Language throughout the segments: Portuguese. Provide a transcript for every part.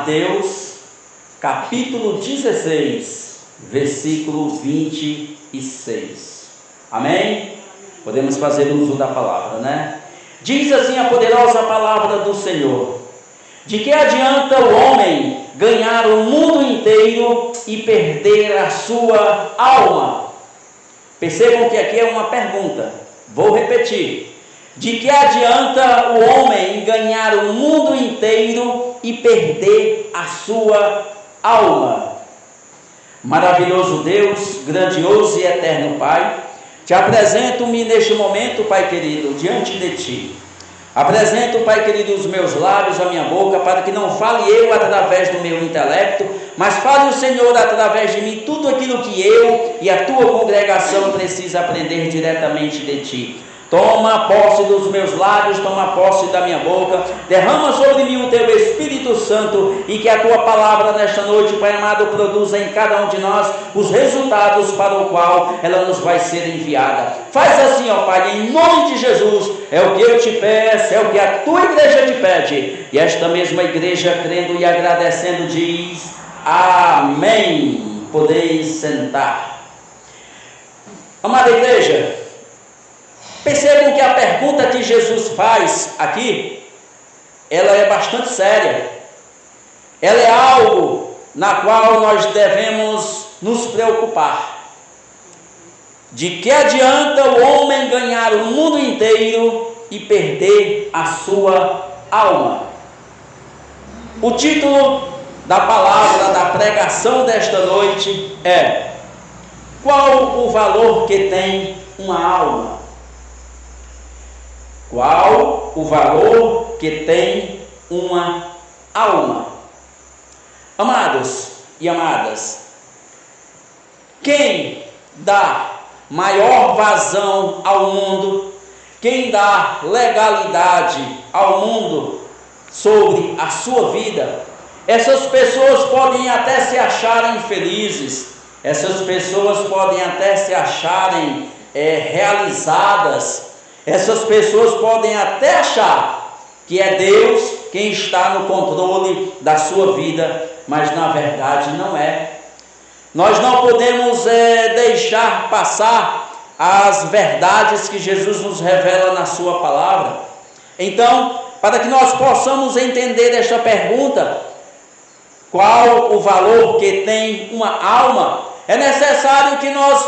Mateus, capítulo 16, versículo 26. Amém? Podemos fazer uso da palavra, né? Diz assim a poderosa palavra do Senhor: de que adianta o homem ganhar o mundo inteiro e perder a sua alma? Percebam que aqui é uma pergunta. Vou repetir. De que adianta o homem ganhar o mundo inteiro e perder a sua alma? Maravilhoso Deus, grandioso e eterno Pai, te apresento-me neste momento, Pai querido, diante de Ti. Apresento, Pai querido, os meus lábios, a minha boca, para que não fale eu através do meu intelecto, mas fale o Senhor através de mim tudo aquilo que eu e a Tua congregação precisa aprender diretamente de Ti. Toma posse dos meus lábios, toma posse da minha boca, derrama sobre mim o Teu Espírito Santo e que a Tua palavra nesta noite, Pai amado, produza em cada um de nós os resultados para o qual ela nos vai ser enviada. Faz assim, ó Pai, em nome de Jesus, é o que eu te peço, é o que a Tua igreja te pede. E esta mesma igreja, crendo e agradecendo, diz: amém. Podeis sentar. Amada igreja, percebam que a pergunta que Jesus faz aqui, ela é bastante séria. Ela é algo na qual nós devemos nos preocupar. De que adianta o homem ganhar o mundo inteiro e perder a sua alma? O título da palavra, da pregação desta noite é: qual o valor que tem uma alma? Qual o valor que tem uma alma? Amados e amadas, quem dá maior vazão ao mundo, quem dá legalidade ao mundo sobre a sua vida, essas pessoas podem até se acharem felizes, essas pessoas podem até se acharem realizadas, essas pessoas podem até achar que é Deus quem está no controle da sua vida, mas na verdade não é. Nós não podemos deixar passar as verdades que Jesus nos revela na sua palavra. Então, para que nós possamos entender esta pergunta, qual o valor que tem uma alma, é necessário que nós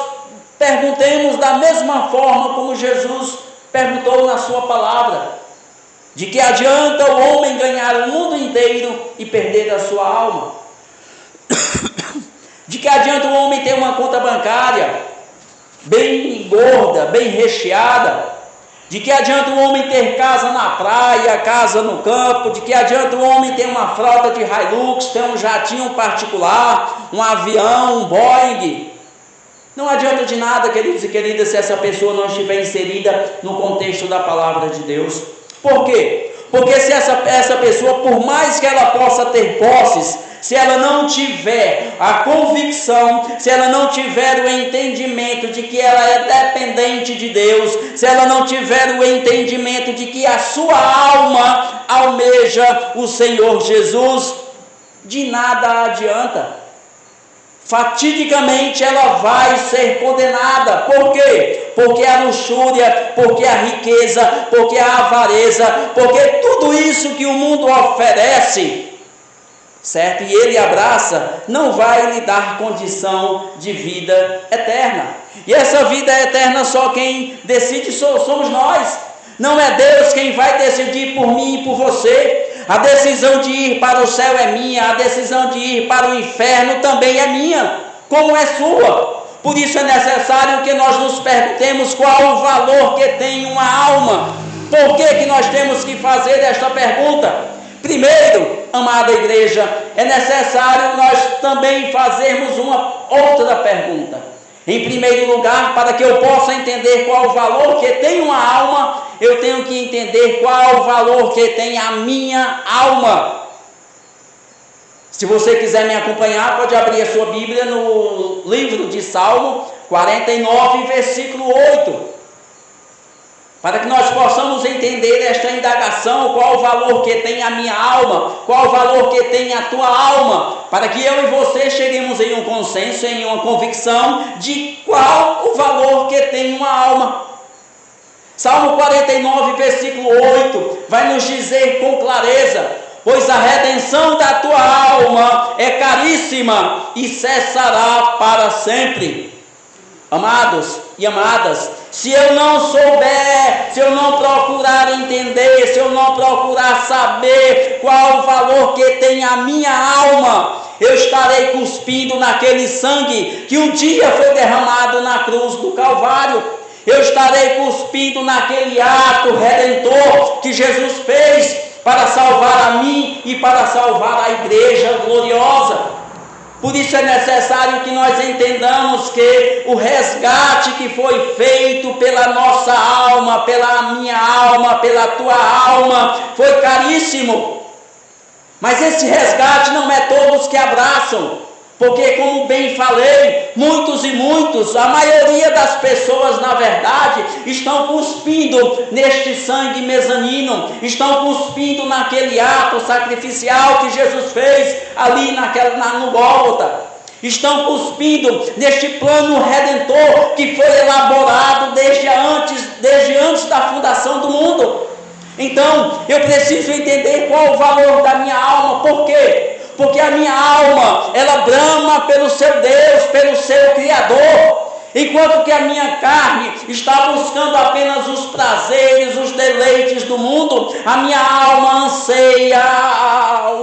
perguntemos da mesma forma como Jesus perguntou na sua palavra: de que adianta o homem ganhar o mundo inteiro e perder a sua alma? De que adianta o homem ter uma conta bancária bem gorda, bem recheada? De que adianta o homem ter casa na praia, casa no campo? De que adianta o homem ter uma frota de Hilux, ter um jatinho particular, um avião, um Boeing? Não adianta de nada, queridos e queridas, se essa pessoa não estiver inserida no contexto da palavra de Deus. Por quê? Porque se essa pessoa, por mais que ela possa ter posses, se ela não tiver a convicção, se ela não tiver o entendimento de que ela é dependente de Deus, se ela não tiver o entendimento de que a sua alma almeja o Senhor Jesus, de nada adianta. Fatidicamente ela vai ser condenada. Por quê? Porque a luxúria, porque a riqueza, porque a avareza, porque tudo isso que o mundo oferece, certo? E ele abraça, não vai lhe dar condição de vida eterna. E essa vida eterna só quem decide somos nós. Não é Deus quem vai decidir por mim e por você. A decisão de ir para o céu é minha, a decisão de ir para o inferno também é minha, como é sua. Por isso é necessário que nós nos perguntemos qual o valor que tem uma alma. Por que nós temos que fazer esta pergunta? Primeiro, amada igreja, é necessário nós também fazermos uma outra pergunta. Em primeiro lugar, para que eu possa entender qual o valor que tem uma alma, eu tenho que entender qual o valor que tem a minha alma. Se você quiser me acompanhar, pode abrir a sua Bíblia no livro de Salmo 49, versículo 8. para que nós possamos entender esta indagação, qual o valor que tem a minha alma, qual o valor que tem a tua alma, para que eu e você cheguemos em um consenso, em uma convicção de qual o valor que tem uma alma. Salmo 49, versículo 8, vai nos dizer com clareza: pois a redenção da tua alma é caríssima e cessará para sempre. Amados e amadas, se eu não souber, se eu não procurar entender, se eu não procurar saber qual o valor que tem a minha alma, eu estarei cuspindo naquele sangue que um dia foi derramado na cruz do Calvário. Eu estarei cuspindo naquele ato redentor que Jesus fez para salvar a mim e para salvar a igreja gloriosa. Por isso é necessário que nós entendamos que o resgate que foi feito pela nossa alma, pela minha alma, pela tua alma, foi caríssimo. Mas esse resgate não é todos que abraçam, porque, como bem falei, muitos e muitos, a maioria das pessoas, na verdade, estão cuspindo neste sangue mezanino, estão cuspindo naquele ato sacrificial que Jesus fez ali no Gólgota, estão cuspindo neste plano redentor que foi elaborado desde antes da fundação do mundo. Então, eu preciso entender qual o valor da minha alma. Por quê? Porque a minha alma, ela brama pelo seu Deus, pelo seu Criador, enquanto que a minha carne está buscando apenas os prazeres, os deleites do mundo. A minha alma anseia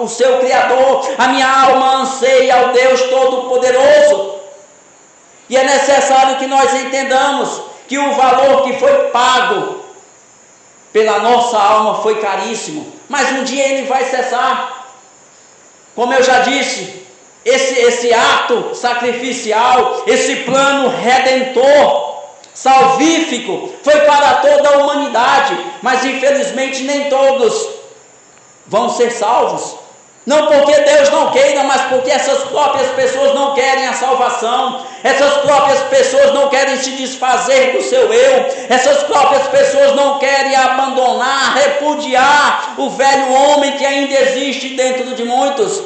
o seu Criador, a minha alma anseia o Deus Todo-Poderoso. E é necessário que nós entendamos que o valor que foi pago pela nossa alma foi caríssimo, mas um dia ele vai cessar. Como eu já disse, esse ato sacrificial, esse plano redentor, salvífico, foi para toda a humanidade, mas infelizmente nem todos vão ser salvos. Não porque Deus não queira, mas porque essas próprias pessoas não querem a salvação, essas próprias pessoas não querem se desfazer do seu eu, essas próprias pessoas não querem abandonar, repudiar o velho homem que ainda existe dentro de muitos.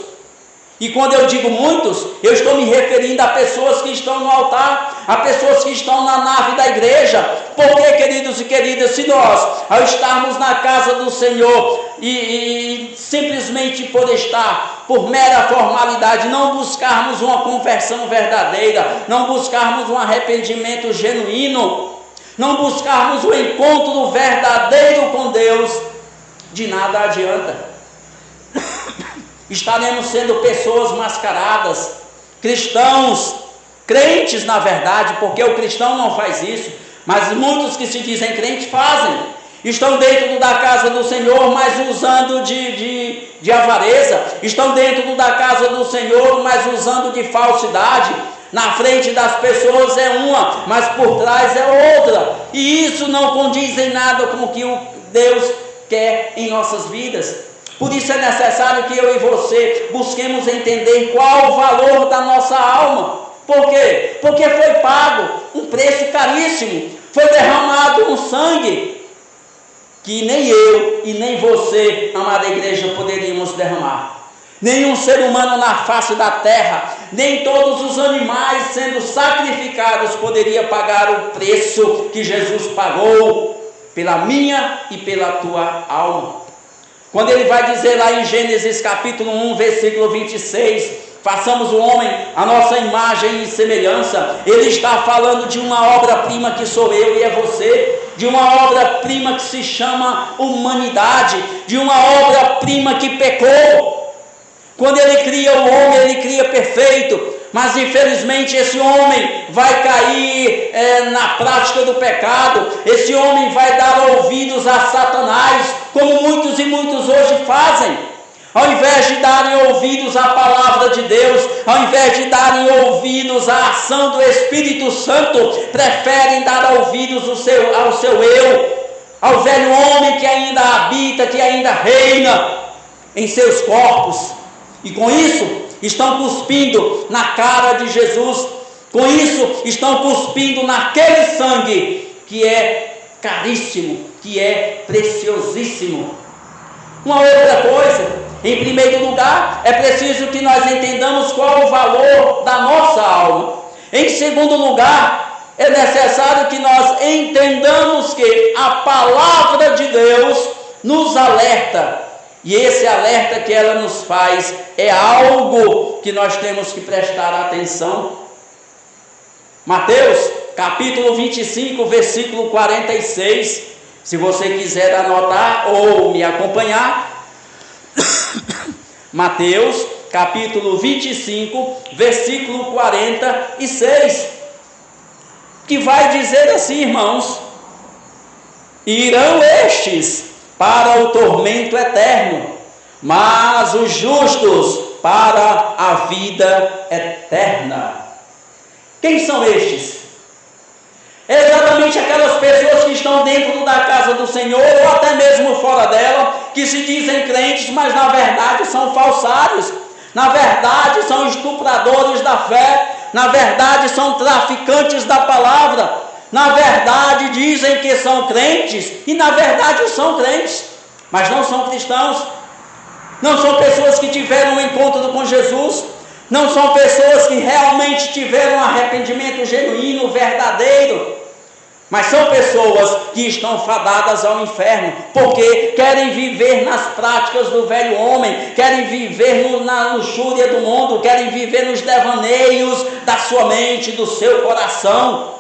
E quando eu digo muitos, eu estou me referindo a pessoas que estão no altar, a pessoas que estão na nave da igreja. Porque, queridos e queridas, se nós, ao estarmos na casa do Senhor e simplesmente por estar, por mera formalidade, não buscarmos uma conversão verdadeira, não buscarmos um arrependimento genuíno, não buscarmos o encontro verdadeiro com Deus, de nada adianta. Estaremos sendo pessoas mascaradas, cristãos, crentes na verdade, porque o cristão não faz isso, mas muitos que se dizem crentes fazem. Estão dentro da casa do Senhor, mas usando de avareza. Estão dentro da casa do Senhor, mas usando de falsidade. Na frente das pessoas é uma, mas por trás é outra. E isso não condiz em nada com o que Deus quer em nossas vidas. Por isso é necessário que eu e você busquemos entender qual o valor da nossa alma. Por quê? Porque foi pago um preço caríssimo, foi derramado um sangue que nem eu e nem você, amada igreja, poderíamos derramar. Nenhum ser humano na face da terra, nem todos os animais sendo sacrificados poderia pagar o preço que Jesus pagou pela minha e pela tua alma. Quando ele vai dizer lá em Gênesis capítulo 1, versículo 26, façamos o homem a nossa imagem e semelhança, ele está falando de uma obra-prima que sou eu e é você, de uma obra-prima que se chama humanidade, de uma obra-prima que pecou. Quando ele cria o homem, ele cria perfeito, mas infelizmente esse homem vai cair na prática do pecado, esse homem vai dar ouvidos a Satanás, como muitos e muitos hoje fazem. Ao invés de darem ouvidos à palavra de Deus, ao invés de darem ouvidos à ação do Espírito Santo, preferem dar ouvidos ao seu eu, ao velho homem que ainda habita, que ainda reina em seus corpos. E com isso, estão cuspindo na cara de Jesus, com isso, estão cuspindo naquele sangue que é caríssimo, que é preciosíssimo. Uma outra coisa, em primeiro lugar, é preciso que nós entendamos qual o valor da nossa alma. Em segundo lugar, é necessário que nós entendamos que a palavra de Deus nos alerta. E esse alerta que ela nos faz é algo que nós temos que prestar atenção. Mateus, capítulo 25, versículo 46. Se você quiser anotar ou me acompanhar. Mateus, capítulo 25, versículo 46. Que vai dizer assim, irmãos: irão estes para o tormento eterno, mas os justos para a vida eterna. Quem são estes? É exatamente aquelas pessoas que estão dentro da casa do Senhor, ou até mesmo fora dela, que se dizem crentes, mas na verdade são falsários, na verdade são estupradores da fé, na verdade são traficantes da palavra, na verdade dizem que são crentes, e na verdade são crentes, mas não são cristãos, não são pessoas que tiveram um encontro com Jesus, não são pessoas que realmente tiveram um arrependimento genuíno, verdadeiro, mas são pessoas que estão fadadas ao inferno, porque querem viver nas práticas do velho homem, querem viver na luxúria do mundo, querem viver nos devaneios da sua mente, do seu coração,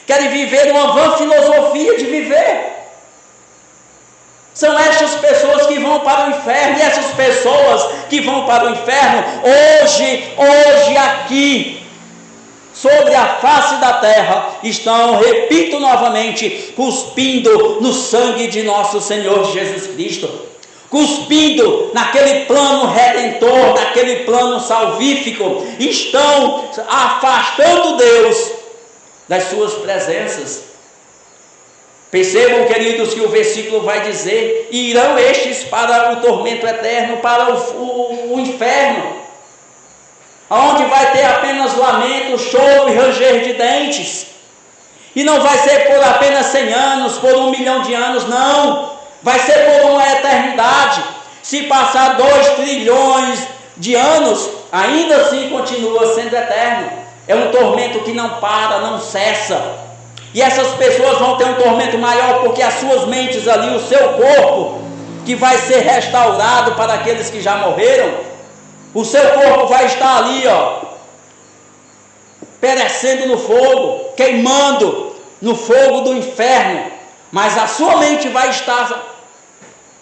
querem viver uma vã filosofia de viver. São estas pessoas que vão para o inferno, e essas pessoas que vão para o inferno, hoje aqui, sobre a face da terra, estão, repito novamente, cuspindo no sangue de nosso Senhor Jesus Cristo, cuspindo naquele plano redentor, naquele plano salvífico, estão afastando Deus das suas presenças. Percebam, queridos, que o versículo vai dizer: irão estes para o tormento eterno, para o inferno, onde vai ter apenas lamento, choro e ranger de dentes. E não vai ser por apenas 100 anos, por 1 milhão de anos, não. Vai ser por uma eternidade. Se passar 2 trilhões de anos, ainda assim continua sendo eterno. É um tormento que não para, não cessa. E essas pessoas vão ter um tormento maior, porque as suas mentes ali, o seu corpo, que vai ser restaurado para aqueles que já morreram, o seu corpo vai estar ali, perecendo no fogo, queimando no fogo do inferno, mas a sua mente vai estar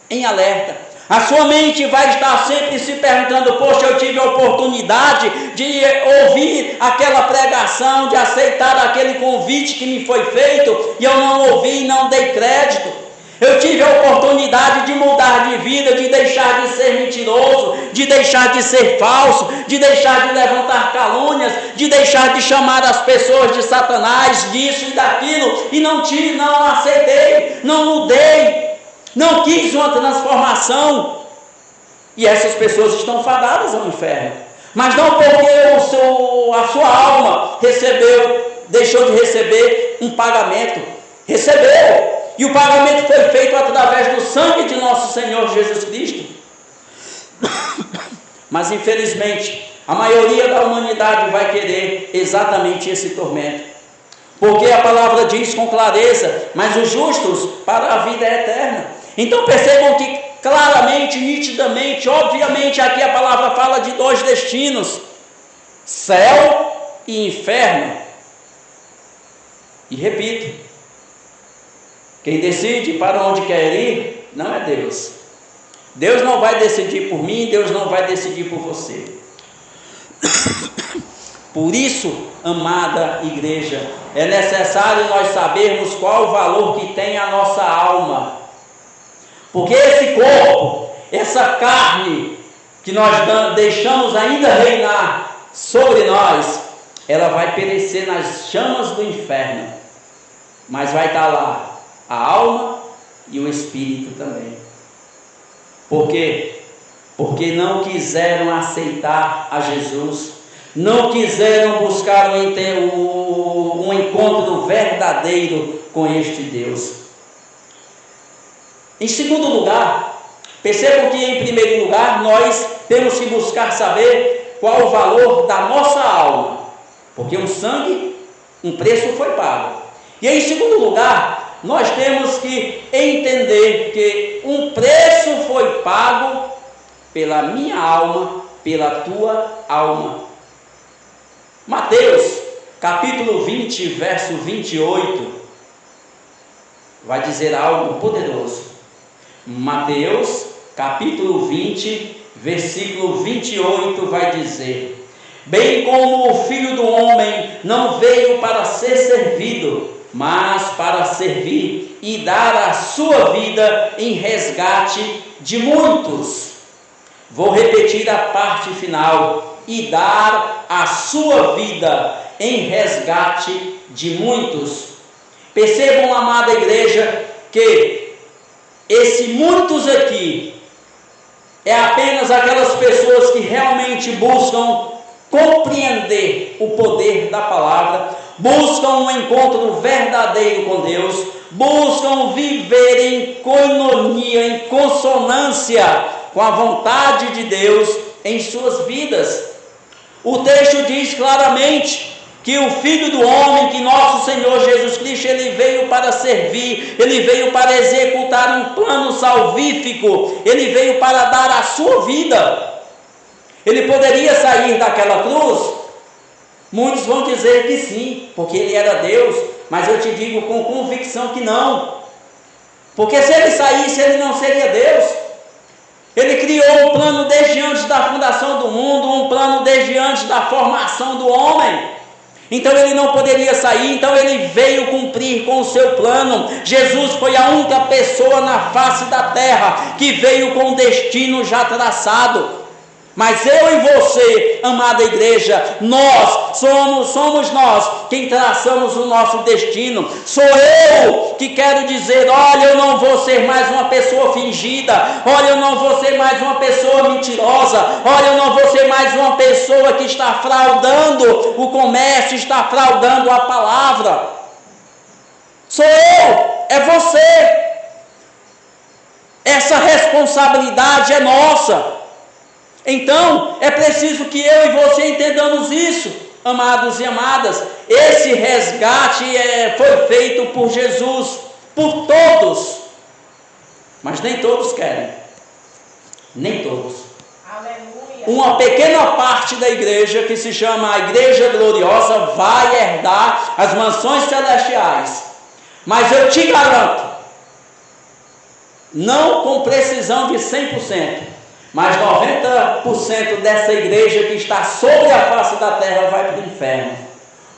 em alerta. A sua mente vai estar sempre se perguntando: poxa, eu tive a oportunidade de ouvir aquela pregação, de aceitar aquele convite que me foi feito, e eu não ouvi e não dei crédito. Eu tive a oportunidade de mudar de vida, de deixar de ser mentiroso, de deixar de ser falso, de deixar de levantar calúnias, de deixar de chamar as pessoas de Satanás, disso e daquilo, e não aceitei, não mudei, não quis uma transformação. E essas pessoas estão fadadas ao inferno, mas não porque a sua alma deixou de receber um pagamento. Recebeu, e o pagamento foi feito através do sangue de nosso Senhor Jesus Cristo. Mas infelizmente a maioria da humanidade vai querer exatamente esse tormento, porque a palavra diz com clareza: mas os justos para a vida eterna. Então percebam que claramente, nitidamente, obviamente, aqui a palavra fala de 2 destinos: céu e inferno. E repito, quem decide para onde quer ir não é Deus. Deus não vai decidir por mim, Deus não vai decidir por você. Por isso, amada igreja, é necessário nós sabermos qual o valor que tem a nossa alma. Porque esse corpo, essa carne que nós deixamos ainda reinar sobre nós, ela vai perecer nas chamas do inferno, mas vai estar lá a alma e o espírito também. Por quê? Porque não quiseram aceitar a Jesus, não quiseram buscar um encontro verdadeiro com este Deus. Em segundo lugar, percebam que em primeiro lugar nós temos que buscar saber qual o valor da nossa alma, porque um sangue, um preço foi pago. E em segundo lugar, nós temos que entender que um preço foi pago pela minha alma, pela tua alma. Mateus, capítulo 20, verso 28, vai dizer algo poderoso. Mateus, capítulo 20, versículo 28, vai dizer: bem como o Filho do Homem não veio para ser servido, mas para servir e dar a sua vida em resgate de muitos. Vou repetir a parte final: e dar a sua vida em resgate de muitos. Percebam, amada igreja, que esse muitos aqui é apenas aquelas pessoas que realmente buscam compreender o poder da palavra, buscam um encontro verdadeiro com Deus, buscam viver em coinonia, em consonância com a vontade de Deus em suas vidas. O texto diz claramente que o Filho do Homem, que nosso Senhor Jesus Cristo, ele veio para servir, ele veio para executar um plano salvífico, ele veio para dar a sua vida. Ele poderia sair daquela cruz? Muitos vão dizer que sim, porque ele era Deus, mas eu te digo com convicção que não, porque se ele saísse, ele não seria Deus. Ele criou um plano desde antes da fundação do mundo, um plano desde antes da formação do homem. Então ele não poderia sair, então ele veio cumprir com o seu plano. Jesus foi a única pessoa na face da terra que veio com o destino já traçado. Mas eu e você, amada igreja, nós somos nós quem traçamos o nosso destino. Sou eu que quero dizer: olha, eu não vou ser mais uma pessoa fingida, olha, eu não vou ser mais uma pessoa mentirosa, olha, eu não vou ser mais uma pessoa que está fraudando o comércio, está fraudando a palavra. Sou eu, é você. Essa responsabilidade é nossa. Então, é preciso que eu e você entendamos isso, amados e amadas. Esse resgate foi feito por Jesus, por todos, mas nem todos querem, nem todos. Aleluia. Uma pequena parte da igreja, que se chama a Igreja Gloriosa, vai herdar as mansões celestiais, mas eu te garanto, não com precisão de 100%, mas 90% dessa igreja que está sobre a face da terra vai para o inferno,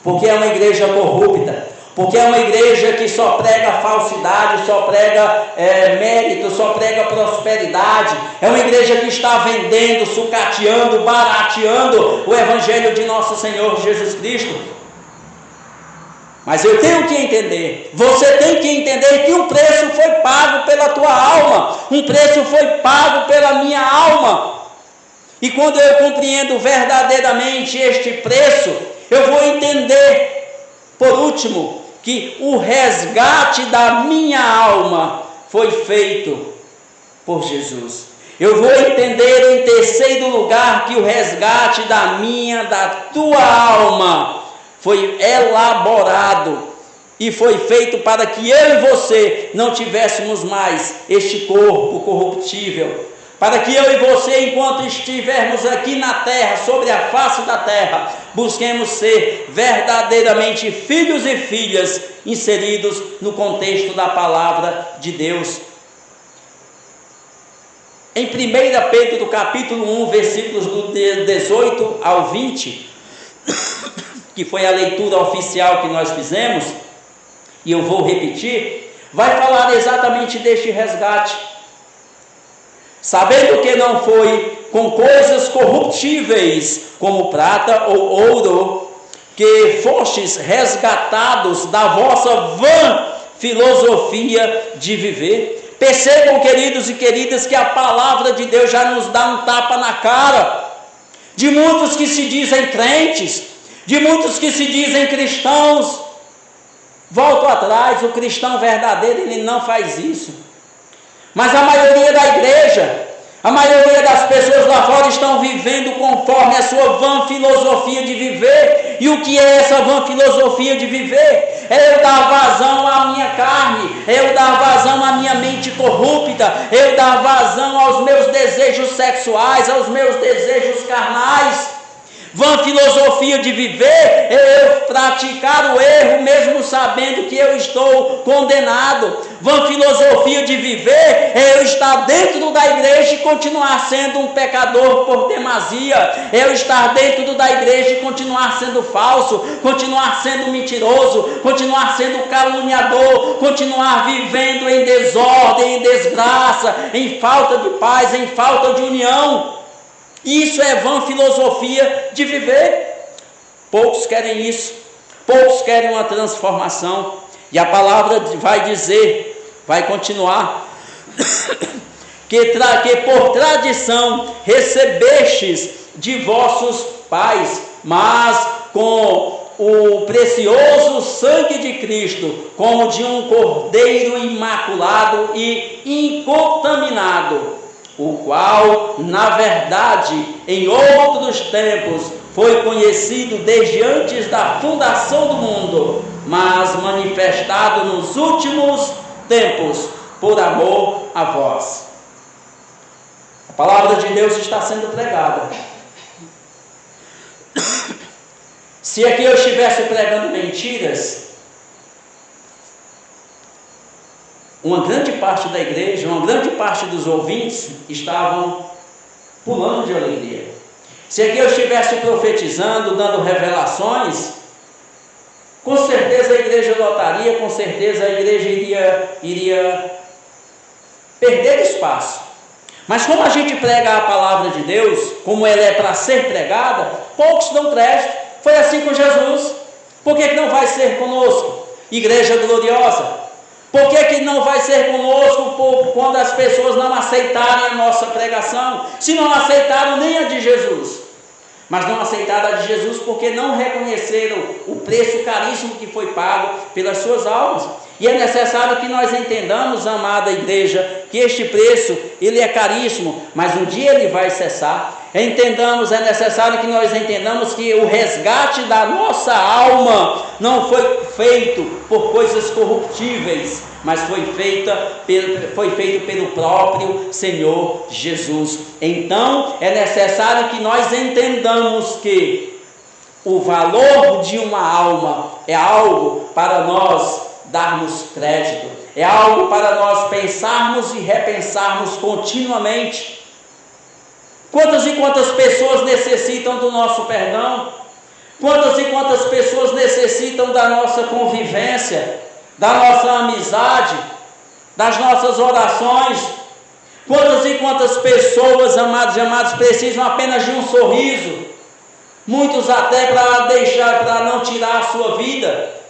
porque é uma igreja corrupta, porque é uma igreja que só prega falsidade, só prega mérito, só prega prosperidade. É uma igreja que está vendendo, sucateando, barateando o evangelho de nosso Senhor Jesus Cristo. Mas eu tenho que entender, você tem que entender que um preço foi pago pela tua alma, um preço foi pago pela minha alma. E quando eu compreendo verdadeiramente este preço, eu vou entender, por último, que o resgate da minha alma foi feito por Jesus. Eu vou entender em terceiro lugar que o resgate da tua alma foi elaborado e foi feito para que eu e você não tivéssemos mais este corpo corruptível, para que eu e você, enquanto estivermos aqui na terra, sobre a face da terra, busquemos ser verdadeiramente filhos e filhas inseridos no contexto da palavra de Deus. Em 1 Pedro capítulo 1, versículos do 18 ao 20, que foi a leitura oficial que nós fizemos, e eu vou repetir, vai falar exatamente deste resgate. Sabendo que não foi com coisas corruptíveis, como prata ou ouro, que fostes resgatados da vossa vã filosofia de viver. Percebam, queridos e queridas, que a palavra de Deus já nos dá um tapa na cara de muitos que se dizem crentes, de muitos que se dizem cristãos. Volto atrás, o cristão verdadeiro, ele não faz isso. Mas a maioria da igreja, a maioria das pessoas lá fora estão vivendo conforme a sua vã filosofia de viver. E o que é essa vã filosofia de viver? É eu dar vazão à minha carne, é eu dar vazão à minha mente corrupta, é eu dar vazão aos meus desejos sexuais, aos meus desejos carnais. Vã filosofia de viver é eu praticar o erro mesmo sabendo que eu estou condenado. Vã filosofia de viver é eu estar dentro da igreja e continuar sendo um pecador por demasia. É eu estar dentro da igreja e continuar sendo falso, continuar sendo mentiroso, continuar sendo caluniador, continuar vivendo em desordem, em desgraça, em falta de paz, em falta de união. Isso é vã filosofia de viver. Poucos querem isso, poucos querem uma transformação, e a palavra vai dizer, vai continuar, que por tradição recebestes de vossos pais, mas com o precioso sangue de Cristo, como de um cordeiro imaculado e incontaminado, o qual, na verdade, em outros tempos, foi conhecido desde antes da fundação do mundo, mas manifestado nos últimos tempos, por amor a vós. A palavra de Deus está sendo pregada. Se aqui eu estivesse pregando mentiras, uma grande parte da igreja, uma grande parte dos ouvintes estavam pulando de alegria. Se aqui eu estivesse profetizando, dando revelações, com certeza a igreja lotaria, com certeza a igreja iria perder espaço. Mas como a gente prega a palavra de Deus, como ela é para ser pregada, poucos dão crédito. Foi assim com Jesus. Por que não vai ser conosco? Igreja gloriosa. Por que não vai ser conosco quando as pessoas não aceitarem a nossa pregação? Se não aceitaram nem a de Jesus, mas não aceitaram a de Jesus porque não reconheceram o preço caríssimo que foi pago pelas suas almas. E é necessário que nós entendamos, amada igreja, que este preço, ele é caríssimo, mas um dia ele vai cessar. É necessário que nós entendamos que o resgate da nossa alma não foi feito por coisas corruptíveis, mas foi feito pelo próprio Senhor Jesus. Então, é necessário que nós entendamos que o valor de uma alma é algo para nós darmos crédito, é algo para nós pensarmos e repensarmos continuamente. Quantas e quantas pessoas necessitam do nosso perdão? Quantas e quantas pessoas necessitam da nossa convivência, da nossa amizade, das nossas orações? Quantas e quantas pessoas, amados e amadas, precisam apenas de um sorriso? Muitos até para não tirar a sua vida.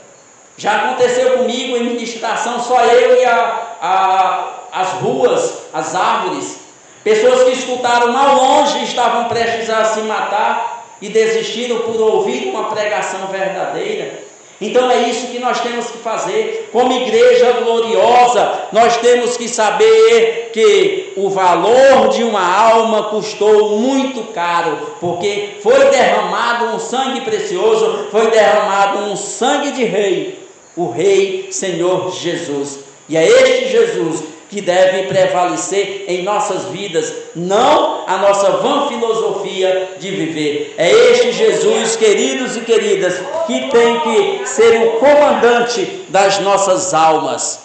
Já aconteceu comigo em ministração, só eu e as ruas, as árvores. Pessoas que escutaram mal longe, estavam prestes a se matar e desistiram por ouvir uma pregação verdadeira. Então é isso que nós temos que fazer. Como igreja gloriosa, nós temos que saber que o valor de uma alma custou muito caro, porque foi derramado um sangue precioso, foi derramado um sangue de rei, o Rei Senhor Jesus. E é este Jesus que deve prevalecer em nossas vidas, não a nossa vã filosofia de viver. É este Jesus, queridos e queridas, que tem que ser o comandante das nossas almas,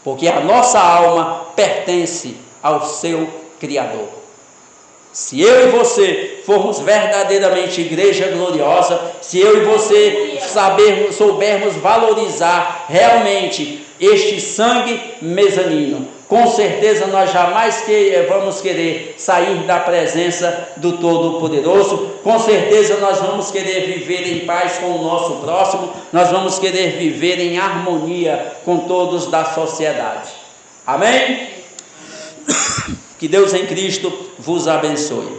porque a nossa alma pertence ao seu Criador. Se eu e você formos verdadeiramente igreja gloriosa, se eu e você soubermos valorizar realmente este sangue mezanino, com certeza nós jamais vamos querer sair da presença do Todo-Poderoso. Com certeza nós vamos querer viver em paz com o nosso próximo, nós vamos querer viver em harmonia com todos da sociedade. Amém? Que Deus em Cristo vos abençoe.